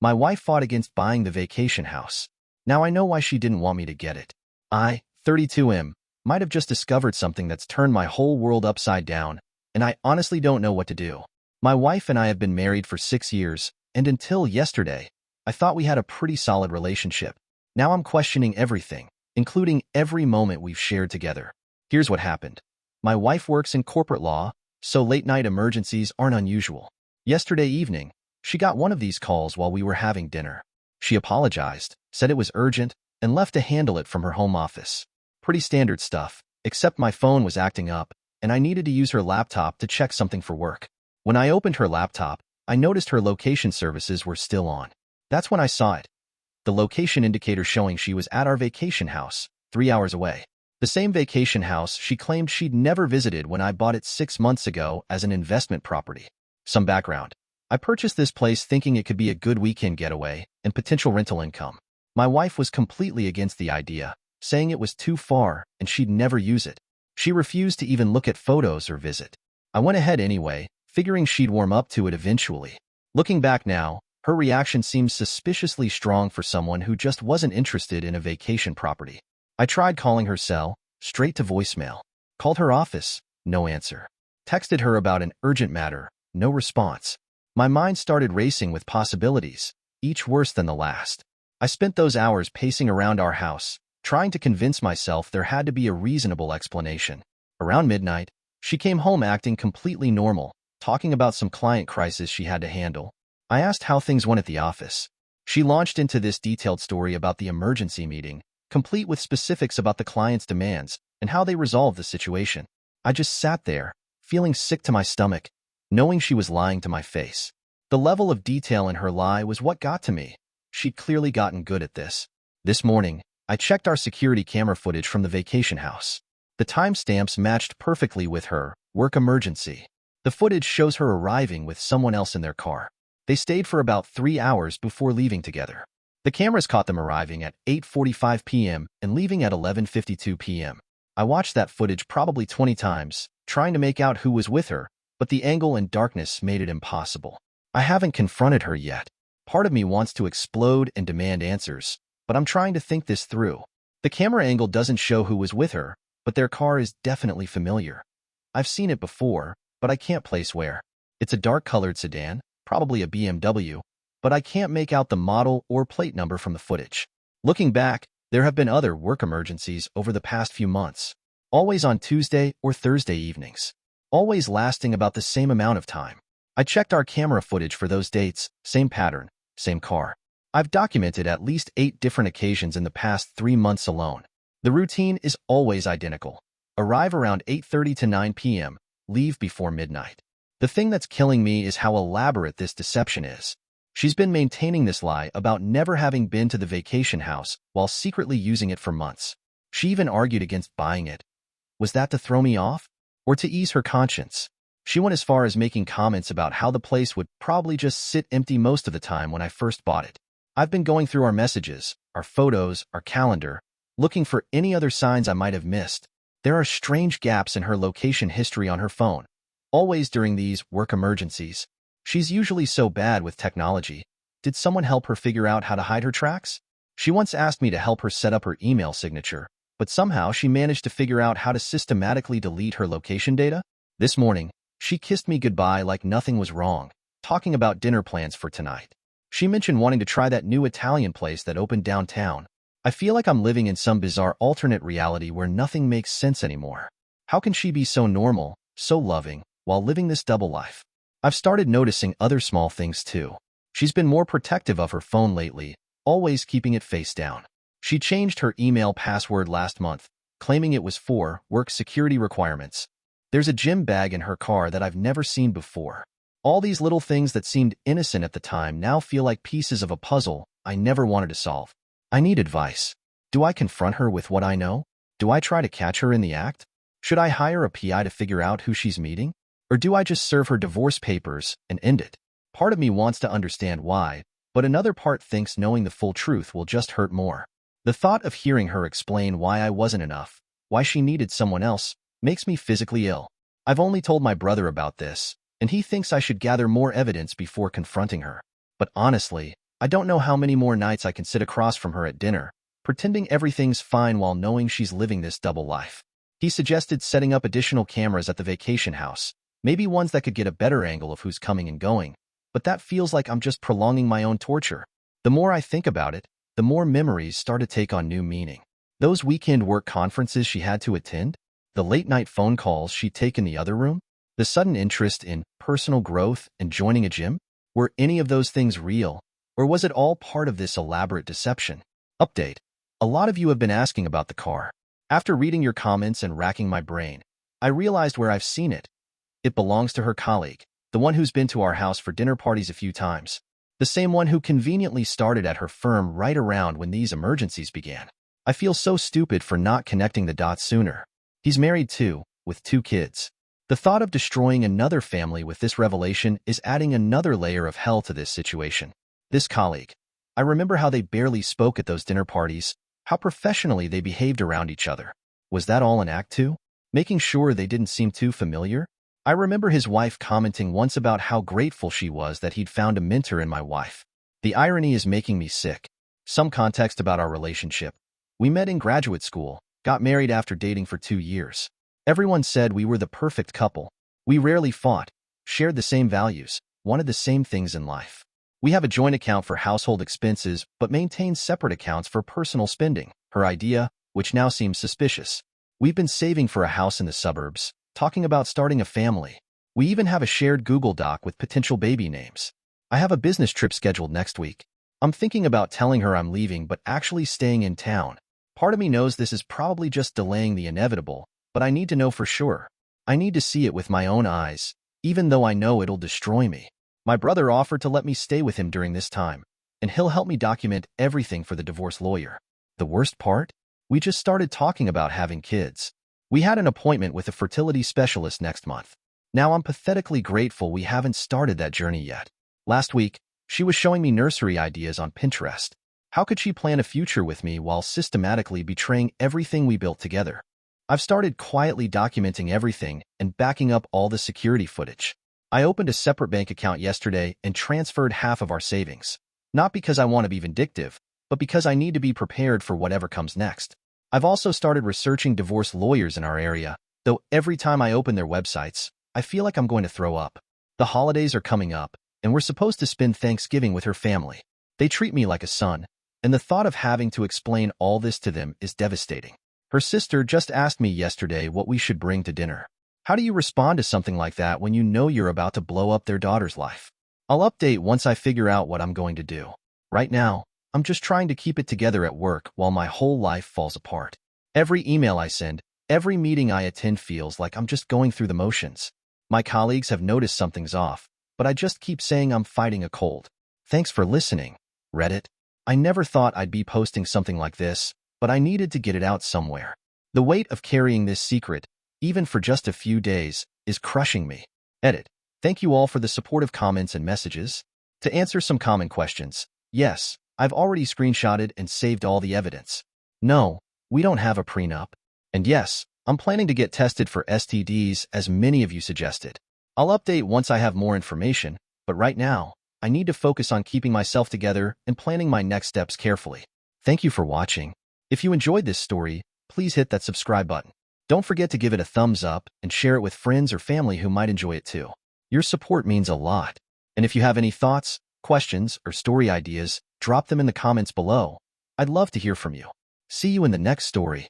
My wife fought against buying the vacation house. Now I know why she didn't want me to get it. I, 32M, might have just discovered something that's turned my whole world upside down, and I honestly don't know what to do. My wife and I have been married for 6 years, and until yesterday, I thought we had a pretty solid relationship. Now I'm questioning everything, including every moment we've shared together. Here's what happened. My wife works in corporate law, so late-night emergencies aren't unusual. Yesterday evening, she got one of these calls while we were having dinner. She apologized, said it was urgent, and left to handle it from her home office. Pretty standard stuff, except my phone was acting up, and I needed to use her laptop to check something for work. When I opened her laptop, I noticed her location services were still on. That's when I saw it. The location indicator showing she was at our vacation house, 3 hours away. The same vacation house she claimed she'd never visited when I bought it 6 months ago as an investment property. Some background. I purchased this place thinking it could be a good weekend getaway and potential rental income. My wife was completely against the idea, saying it was too far and she'd never use it. She refused to even look at photos or visit. I went ahead anyway, figuring she'd warm up to it eventually. Looking back now, her reaction seems suspiciously strong for someone who just wasn't interested in a vacation property. I tried calling her cell, straight to voicemail. Called her office, no answer. Texted her about an urgent matter, no response. My mind started racing with possibilities, each worse than the last. I spent those hours pacing around our house, trying to convince myself there had to be a reasonable explanation. Around midnight, she came home acting completely normal, talking about some client crisis she had to handle. I asked how things went at the office. She launched into this detailed story about the emergency meeting, complete with specifics about the client's demands and how they resolved the situation. I just sat there, feeling sick to my stomach, knowing she was lying to my face. The level of detail in her lie was what got to me. She'd clearly gotten good at this. This morning, I checked our security camera footage from the vacation house. The timestamps matched perfectly with her work emergency. The footage shows her arriving with someone else in their car. They stayed for about 3 hours before leaving together. The cameras caught them arriving at 8:45 p.m. and leaving at 11:52 p.m. I watched that footage probably 20 times, trying to make out who was with her, but the angle and darkness made it impossible. I haven't confronted her yet. Part of me wants to explode and demand answers, but I'm trying to think this through. The camera angle doesn't show who was with her, but their car is definitely familiar. I've seen it before, but I can't place where. It's a dark-colored sedan, probably a BMW, but I can't make out the model or plate number from the footage. Looking back, there have been other work emergencies over the past few months, always on Tuesday or Thursday evenings, always lasting about the same amount of time. I checked our camera footage for those dates, same pattern, same car. I've documented at least 8 different occasions in the past 3 months alone. The routine is always identical. Arrive around 8:30 to 9 p.m., leave before midnight. The thing that's killing me is how elaborate this deception is. She's been maintaining this lie about never having been to the vacation house while secretly using it for months. She even argued against buying it. Was that to throw me off? Or to ease her conscience? She went as far as making comments about how the place would probably just sit empty most of the time when I first bought it. I've been going through our messages, our photos, our calendar, looking for any other signs I might have missed. There are strange gaps in her location history on her phone, always during these work emergencies. She's usually so bad with technology. Did someone help her figure out how to hide her tracks? She once asked me to help her set up her email signature, but somehow she managed to figure out how to systematically delete her location data. This morning, she kissed me goodbye like nothing was wrong, talking about dinner plans for tonight. She mentioned wanting to try that new Italian place that opened downtown. I feel like I'm living in some bizarre alternate reality where nothing makes sense anymore. How can she be so normal, so loving, while living this double life? I've started noticing other small things too. She's been more protective of her phone lately, always keeping it face down. She changed her email password last month, claiming it was for work security requirements. There's a gym bag in her car that I've never seen before. All these little things that seemed innocent at the time now feel like pieces of a puzzle I never wanted to solve. I need advice. Do I confront her with what I know? Do I try to catch her in the act? Should I hire a PI to figure out who she's meeting? Or do I just serve her divorce papers and end it? Part of me wants to understand why, but another part thinks knowing the full truth will just hurt more. The thought of hearing her explain why I wasn't enough, why she needed someone else, makes me physically ill. I've only told my brother about this, and he thinks I should gather more evidence before confronting her. But honestly, I don't know how many more nights I can sit across from her at dinner, pretending everything's fine while knowing she's living this double life. He suggested setting up additional cameras at the vacation house, maybe ones that could get a better angle of who's coming and going, but that feels like I'm just prolonging my own torture. The more I think about it, the more memories start to take on new meaning. Those weekend work conferences she had to attend, the late-night phone calls she'd take in the other room, the sudden interest in personal growth and joining a gym, were any of those things real, or was it all part of this elaborate deception? Update. A lot of you have been asking about the car. After reading your comments and racking my brain, I realized where I've seen it. It belongs to her colleague, the one who's been to our house for dinner parties a few times. The same one who conveniently started at her firm right around when these emergencies began. I feel so stupid for not connecting the dots sooner. He's married too, with 2 kids. The thought of destroying another family with this revelation is adding another layer of hell to this situation. This colleague. I remember how they barely spoke at those dinner parties, how professionally they behaved around each other. Was that all an act too? Making sure they didn't seem too familiar? I remember his wife commenting once about how grateful she was that he'd found a mentor in my wife. The irony is making me sick. Some context about our relationship. We met in graduate school, got married after dating for 2 years. Everyone said we were the perfect couple. We rarely fought, shared the same values, wanted the same things in life. We have a joint account for household expenses, but maintain separate accounts for personal spending, her idea, which now seems suspicious. We've been saving for a house in the suburbs, talking about starting a family. We even have a shared Google Doc with potential baby names. I have a business trip scheduled next week. I'm thinking about telling her I'm leaving but actually staying in town. Part of me knows this is probably just delaying the inevitable, but I need to know for sure. I need to see it with my own eyes, even though I know it'll destroy me. My brother offered to let me stay with him during this time, and he'll help me document everything for the divorce lawyer. The worst part? We just started talking about having kids. We had an appointment with a fertility specialist next month. Now I'm pathetically grateful we haven't started that journey yet. Last week, she was showing me nursery ideas on Pinterest. How could she plan a future with me while systematically betraying everything we built together? I've started quietly documenting everything and backing up all the security footage. I opened a separate bank account yesterday and transferred half of our savings. Not because I want to be vindictive, but because I need to be prepared for whatever comes next. I've also started researching divorce lawyers in our area, though every time I open their websites, I feel like I'm going to throw up. The holidays are coming up, and we're supposed to spend Thanksgiving with her family. They treat me like a son, and the thought of having to explain all this to them is devastating. Her sister just asked me yesterday what we should bring to dinner. How do you respond to something like that when you know you're about to blow up their daughter's life? I'll update once I figure out what I'm going to do. Right now, I'm just trying to keep it together at work while my whole life falls apart. Every email I send, every meeting I attend feels like I'm just going through the motions. My colleagues have noticed something's off, but I just keep saying I'm fighting a cold. Thanks for listening, Reddit. I never thought I'd be posting something like this, but I needed to get it out somewhere. The weight of carrying this secret, even for just a few days, is crushing me. Edit. Thank you all for the supportive comments and messages. To answer some common questions, yes, I've already screenshotted and saved all the evidence. No, we don't have a prenup. And yes, I'm planning to get tested for STDs as many of you suggested. I'll update once I have more information, but right now, I need to focus on keeping myself together and planning my next steps carefully. Thank you for watching. If you enjoyed this story, please hit that subscribe button. Don't forget to give it a thumbs up and share it with friends or family who might enjoy it too. Your support means a lot. And if you have any thoughts, questions, or story ideas, drop them in the comments below. I'd love to hear from you. See you in the next story.